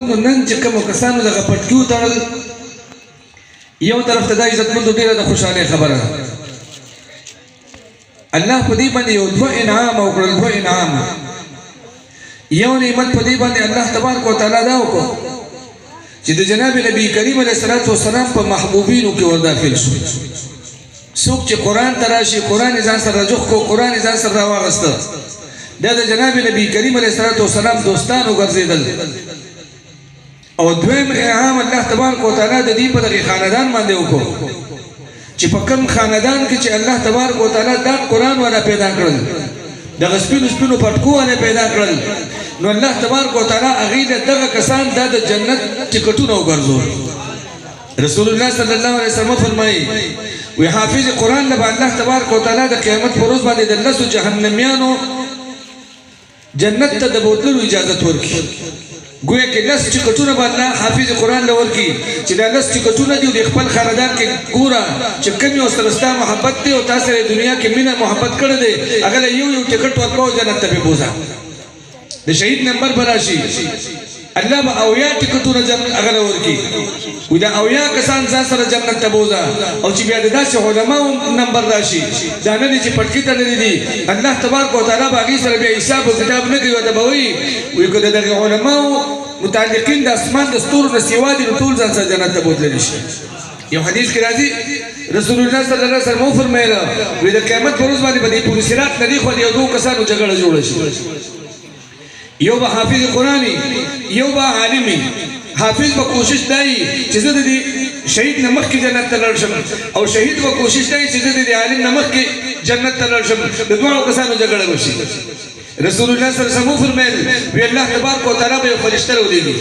نن چې کوم کسانو دغه پټکیو تړل یو طرف ته د عزتمندو ډیره د خوشحالۍ خبره ده. الله په دې باندې یو دوه انعام وکړل، دوه انعام. یو نعمت په دې باندې الله تبارک وتعالی دا وکړ چې د جناب نبی کریم علیه الصلاۃ والسلام په محبوبینو کې ورداخل شو. څوک چې قرآن ته راشي، قرآن ځان سره رجوع کو، قرآن ځان سره راواغسته، دا د جناب نبی کریم علیه الصلاۃ والسلام دوستان وګرځېدل. او دویم انعام الله تبارک وتعالی د دې په دغه خاندان باندې وکړو چې په کوم خاندان کې چې الله تبارک وتعالی دا قرآن والا پیدا کړل، دغه سپینو سپینو پټکو والا پیدا کړل، نو الله تبارک وتعالی هغې له دغه کسان دا د جنت ټکټونه وګرځول. رسول الله صلی الله علیه وسلم فرمایي وی حافظ قرآن له الله تبارک وتعالی د قیامت په ورځ باندې د لسو جهنمیانو جنت ته د بوتلو اجازه ورکړي. گویا کې لس ټکټونه باندې حافظ قرآن لور کی چې دا لس ټکټونه دي د خپل خاندان کې ګوره چې کوم یو سره ستا محبت دی او تاسو د دنیا کې مینه محبت کړی دی، هغه یو یو ټکټ ورکو جنت ته به بوزا. د شهید نمبر براشي الله به اویا ټکټونه جنت هغه لور کی و دا اویا کسان ځان سره جنت ته بوزا. او چې بیا د داسې علماو نمبر راشي دا نه دي چې پټکی تړلي دي، الله تبارک وتعالی به هغې سره بیا حساب او کتاب نه کوي. ورته به وایي که د دغه علماو متعلقین د اسمان د ستورو نه سوا دي نو ټول ځان سره جنت ته بوتللی شي. یو حدیث کې راځي رسول الله صلی الله علیه وسلم وفرمایله وایي د قیامت په ورځ باندې به د پل صراط نه دې خوا د یو دوو کسانو جګړه جوړه شي، یو به حافظ قرآني یو به عالمي. حافظ به کوشش دی چې زه د دې شهید نه مخکې جنت ته لاړ شم، او شهید به کوشش دی چې زه د دې عالم نه مخکې جنت ته لاړ شم، د دواړو کسانو جګړه وشي. رسول الله صلی الله علیه وسلم وفرمایل وی الله تبارک وتعالی به یو فرشته راولېږي